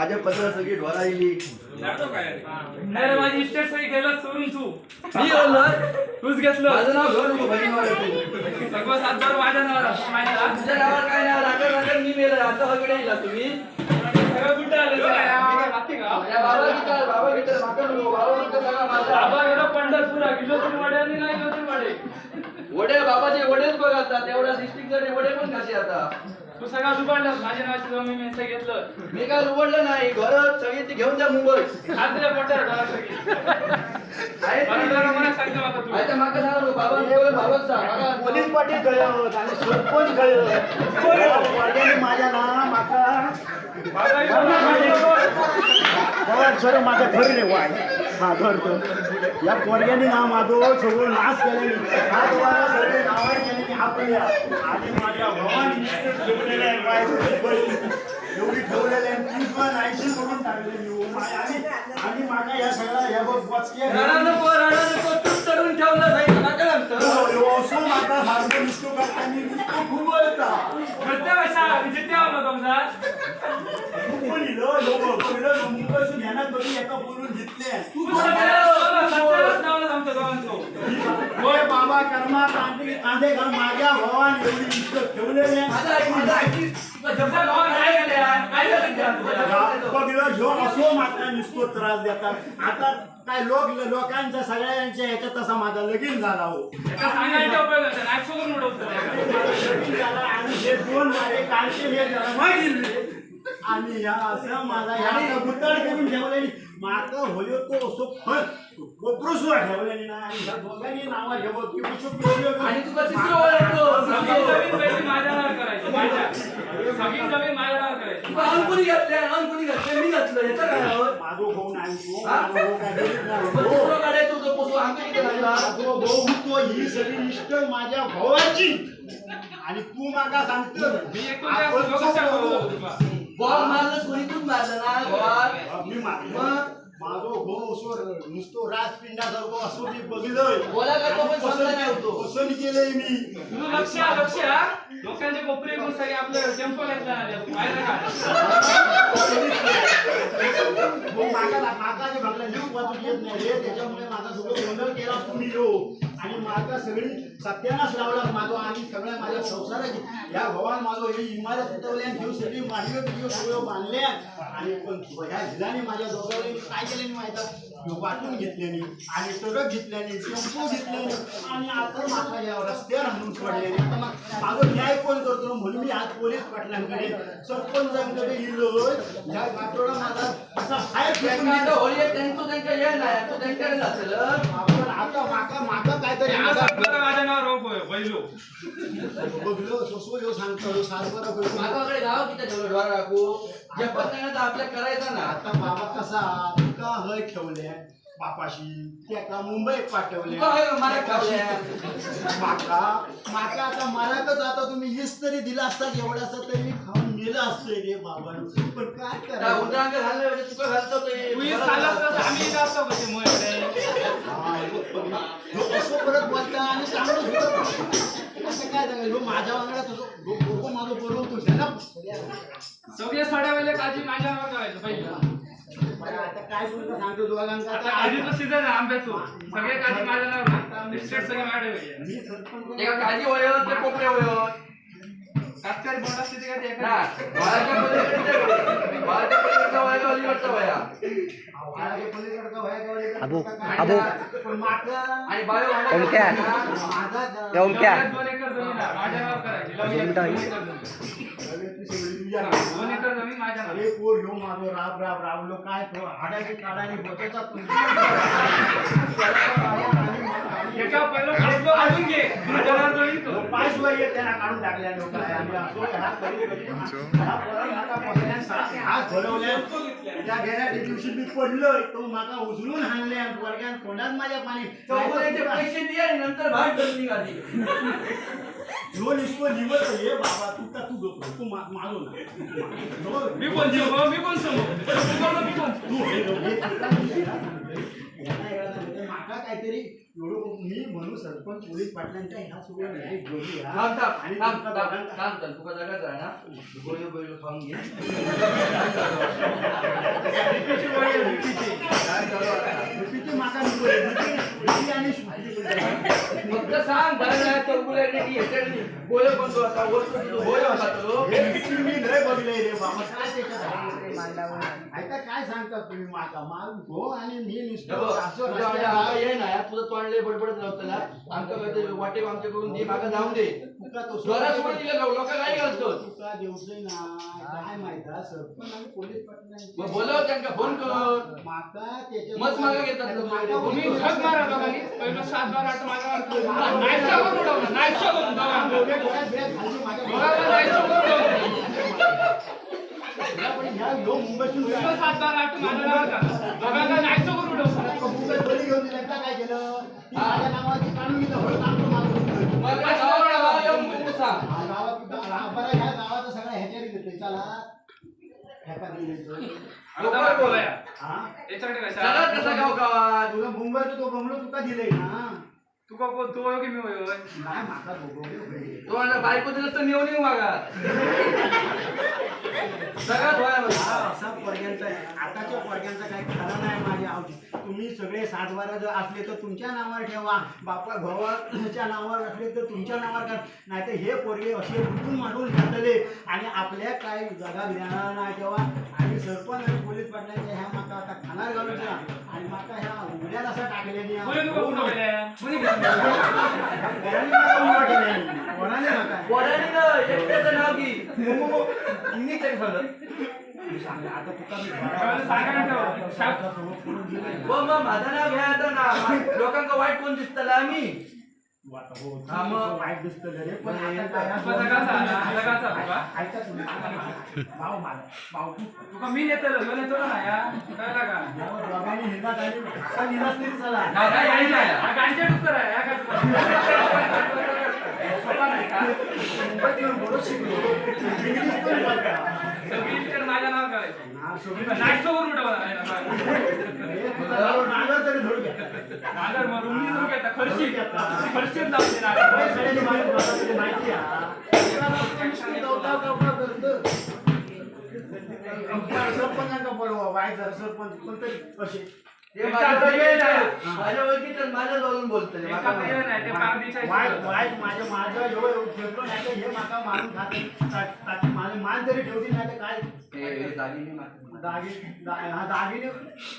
माझ्या पत्र सगळी ढोरायली नाही माझी इस्टेट सगळी गेलं सोडून तू मी तूच घेतलं माझं नाव घर नको बहिणीवर येते सगळं सातबार माझ्या नावावर माहिती तुझ्या नावावर काय नाव राखर मी मेलं आता वगैरे येईल तुम्ही सगळं कुठं आलं बाकी का बाबा घेतलं माका नको बाबा म्हणतो सगळा माझा बाबा गेलो पंढरपूर गेलो तरी वडे आणि नाही गेलो तरी वडे वडे बाबाचे वडेच बघ आता तेवढ्या डिस्ट्रिक्टचे वडे पण कसे आता तू सगळा दुकानला माझ्या नावाची जमीन मी घेतलं मी काय उघडलं नाही घर सगळी ती घेऊन जा मुंबईत आजच्या पोटावर घाला सगळी मला सांगतो आता तू आता माका सांगा बाबा बाबाच सांग पोलीस पाटील कळलं आणि सरपंच कळलं माझ्या ना माका सर माझं घर रे वाय हा घर या पोरग्याने ना माझं सगळं नाश केले सगळे नावाने गेले की आपल्या आणि माझ्या भवानी ठेवलेलं आहे एवढी ठेवलेली आहे 30 करून टाकलेली आणि माझ्या या सगळ्या या बचक्या चढून ठेवलं जाईल असो माझा सारखं निष्ठो करताना निष्ठो खूप बोलता मुंबईसून ध्यानात बघून एका बोलून घेतले बाबा कर्मा कांदे घाल माझ्या भावाने एवढी निष्ठ ठेवलेली असो मात्र निष्ठो त्रास देतात आता काय लोकांच्या सगळ्यांच्या ह्याच्यात तसा माझा लगीन झाला हो आणि हे 2 मारे कालचे हे जरा मागितले आणि या असं माझा या गुत्ताड करून ठेवलेली माता होयो तो असो फळ कोपरूसवर ठेवलेली ना आणि ह्या दोघांनी नावा ठेवत की आणि तुला तिसरं ओळखतो जमीन माझ्या नावावर करायची माझ्या सगळी जमीन माझ्या नावावर करायची अंकुनी घातले मी घातलं याचं काय माझो भाऊ नाही तो माझो काय बोलत नाही दुसरं काढायचं होतं पोसू अंकुनी माझो भाऊ तो ही सगळी निष्ठ माझ्या भावाची आणि तू माका सांगतो मी एकूण बॉल मारलं कोणीतून मारलं ना बॉल मी मारलं माझो भाऊ सोर नुसतो राजपिंडासारखं असो मी बघितलं बोला का तो पण समजला नाही होतो पसंत केलंय मी तुझं लक्ष लोकांचे कोपरे घेऊन सगळे आपलं टेम्पो घेतला माका जे बघला जीव वाचून येत नाही रे त्याच्यामुळे माझा सगळं गोंधळ केला तुम्ही यो आणि माझा सगळी सत्यानाश लावला माझा आणि सगळ्या माझ्या संसाराची या भवान माझं ही इमारत उठवल्या आणि सगळी मांडवी सगळं बांधल्या आणि पण ह्या झिलाने माझ्या दोघांनी काय केले माहिती वाटून घेतल्याने आणि ट्रक घेतल्याने टेम्पो घेतल्याने आणि आता माझा या रस्त्यावर आणून सोडल्याने आता मग माझं न्याय कोण करतो म्हणून मी आज पोलीस पाटलांकडे सरपंचांकडे गेलो ह्या आठवडा माझा असा बाहेर होळी त्यांच्या हे नाही तो त्यांच्याकडे जातील आपण आता माका काहीतरी माझ्या नावावर पहिलो बघलो सोसो यो सांगतो सारबरा मागाकडे गाव किती ठेवलं ढोर राखू जे पत्त्यानं आपल्या करायचं ना आता बाबा कसा तुका हय ठेवल्या बापाशी त्याका मुंबईत पाठवले माका आता मलाच आता तुम्ही हीच तरी दिला असता एवढासा तरी मी खाऊन नेलं असतं रे बाबा पण काय करा उद्रांग घाललं म्हणजे तुका घालतो असं परत बोलता आणि चांगलं असं काय सांगाल माझ्या वांगडा माझं बरोबर ना सगळे साड्यावाले काळजी माझ्या नावावर करायचं पहिलं आता काय बोलतो सांगतो दोघांचा आधीचं सीझन आंब्याचं सगळे काळजी माझ्या नावावर इस्टेट सगळे माझ्याकडे एका काळजी वळत ते कोपऱ्या वळत कातकारी बोंड असते ते काय ते बाळाच्या पलीकडचा वया अलीकडचा वया आणि बायो दोन एकर जमीन माझ्या नावावर करायची 2 एकर जमीन माझ्या नावावर पोर घेऊन माझं राबलो काय हाडाची काढाने बसतात एका पहिलं खासलो अजून घे माझ्या नावावर जमीन तो पाच वय त्यांना काढून टाकल्या लोक त्या घेण्याच्या दिवशी मी पडलोय तो माका उचलून हाणले वर्गात तोंडात माझ्या पाणी पैसे दे आणि नंतर भाग धरून निघाली लोन इसको लिवत ये बाबा तू तू मारो ना मी पण समोर तू माका काहीतरी एवढं मी म्हणून सरपंच पोलीस पाटलांच्या ह्या सगळं न्याय जोडूया थांब थांब आणि थांब तुमका थांब दोघांका- थांब थांब तुका जगाच आहे ना गोळी गोळी खाऊन घे काय चालू आहे? भीतीची माका नको आहे. भीती आणि स्मृती फक्त सांग भरला चौगुले गोळे कोणतो आता वस्तू गोळे होता तो हे भीती मी लय बघलंय रे बाबा काय त्याच्यात आहे? ऐका काय सांगता तुम्ही माका माल हो आणि मी नुसतं असं रस्त्याला- ये ना तुझं तोंडले बडबडत राहतं ना आमचं काहीतरी वाटे आमच्याकडून दे मागं जाऊन दे तुका तो जोरात सोडून दिलं लोक काय घालतो तुका देवसै ना काय माहिती आहे, सरपंच आणि पोलीस पाटलांची- मग बोलव त्यांना फोन कर माका त्याच्या मत मागं घेतात लोकं. माका- तुम्ही झक मारा दोघांनी. पहिलं 7-12-8 मागा नाहीशा करून उडवलं, नाहीशा करून दोघांना. डोक्यात डोक्यात बिळात घालून माझ्या- दोघांना नाहीशा करून उडवलं. या पण ह्या ह्यो मुंबईतून पहिलं 7-12-8 मागा लावा का? दोघांना नाहीशा करून उडवलं. मुंबईत बळी घेऊन दिला का काय केलं ती माझ्या नावाची काढून घेतलं होय काढतो मागून. मग काय गावाला गावाला येऊन तू सांग हा बरं ह्या गावाचं सगळं ह्याच्यावर घेतलंय चला ह्याका दिलं. आता काय बोलाया? हा याच्याकडे सगळं कशा? कसं गाव गावात तुला मुंबईत तो बंगलो तुका दिलंय ना तू का बोल, तू होय की मी होय? नाही माका बघू तो आता बायको दिलं तर नेऊन येऊ मागा सगळ्यात व्हायला पाहिजे. हा असा पोरग्यांचा आहे. आताच्या पोरग्यांचा काही खरं नाही माझ्या आवडी. तुम्ही सगळे 7-12 जर असले तर तुमच्या नावावर ठेवा बापा भावाच्या नावावर असले तर तुमच्या नावावर करा नाही तर हे पोरगे असे लुटून मांडून घातले आणि आपल्या काय जागा देणार नाही तेव्हा आणि सरपंच आणि पोलीस पाटलांच्या ह्या माका आता खाणार घालूच्या आणि माका ह्या उड्याला असं टाकलेली कोणी तुका उडवल्या? कोणी घेतलं? कोणाने नका पोरांनी ना एकट्याचं नाव घे इंग्लिश तरी झालं आता तुका मी गावाला सांगा ना तेव्हा. शाप. हो मग माझं नाव घ्या आता ना लोकांका वाईट कोण दिसतं आम्ही हा मग वाईट दिसतं रे पण आता काय तुका जगाचा आला, जगाचा तुका. ऐका तुम्ही भाऊ माझा भाऊ तुका मी नेतलो, ह्यो नेतलो ना या. कळलं का? दोघांनी हिंदात आणि आता निराश तरी चला नाही, नाही, नाही, नाही. हा गांडीच्या डुक्कर आहे, हा काय? स्वतः नाही का मुंबईत येऊन बरोच शिकलो इंग्लिश पण बोलता. सगळी इकडे माझं नाव करायचं. ना, सोबत नाईटचं करून उठवलं नाही ना काय. हे तुझा जवळ नांगर तरी धरून घ्या. नागर मरून मी धरून घेता, खर्ची खर्चीत लावते हे नागर. सगळ्यांनी मला तुला माहिती आहे. एकाला पण नुसती दवडाव करतं. सरपंचांका पळवा वाईट झालं सरपंच पण तरी असे ते माझ्या ओळखीचं माझ्या जवळून बोलतोय एका पेय नाही, ते पारदीच्या वाईट इकडं. वाईट माझं एवढं फिरलो नाही तर हे माका मारून खाते माझे मान जरी ठेवली नाही तर काय दागिने मागतात. दागिने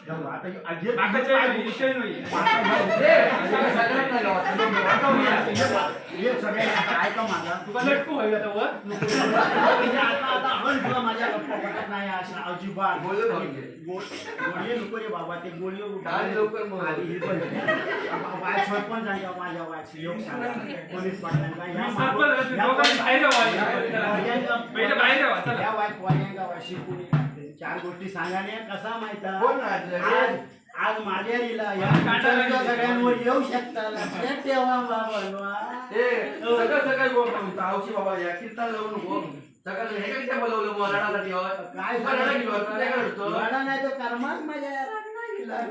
जाऊ आता हे- नाकाच्या विषय नाही. सगळ्यात नाही गावात. हे सगळ्यांना आता ऐका माझा तुका लटकू होईल आता वर. म्हणजे आता आपण तुला माझ्या पटत नाही अशा अजिबात गोळी खाऊन घे. गोळी नको रे बाबा ते गोळी काय लवकर मग. वाय सरपंच आहे का माझ्या वायची योग सांगा पोलीस पाटलांना मी सरपंच आहे, तुम्ही दोघांनी बाहेर यावं. पहिले बाहेर यावं, चला. या वाईट पोऱ्यांका वाशी कोणी 4 गोष्टी सांगाने कसा माहिती कोण आहे? आज माझ्या रिला या तुमच्या सगळ्यांवर येऊ शकता लक्षात ठेवा बाबा ते सगळं सगळं गोष्ट आवशी बाबा या कीर्तन लावू नको सगळं हे काय त्या बोलवलं मग रडासाठी काय तुका रडा गेलो तुझ्याकडे होतो रडा नाही तर कर्मात माझ्या रडा गेला.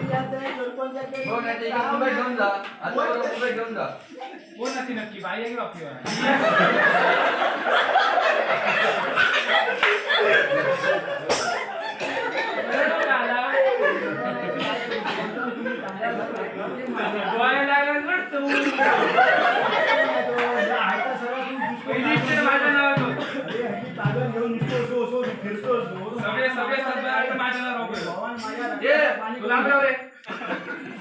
हो नाही ते इकडे मुंबई घेऊन जा आता मला मुंबई घेऊन जा कोण नक्की नक्की बाई आहे की बापी आहे? रडू आला. डोळे लागले रडतो. पहिली इकडे माझं नाव होतं. सगळे सगळे सगळे माझ्या नाव तुला आमच्या रे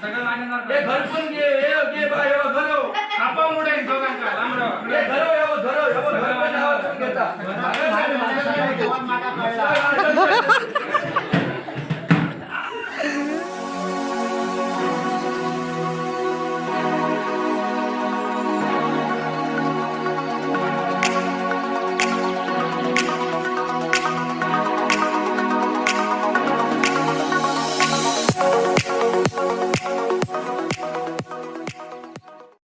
सगळं माझ्या नाव हे घर पण घे घे बा हे घर हो. कापा मोठे दोघांचा लांब राहा. हे घर हो, घर पण नाव घेता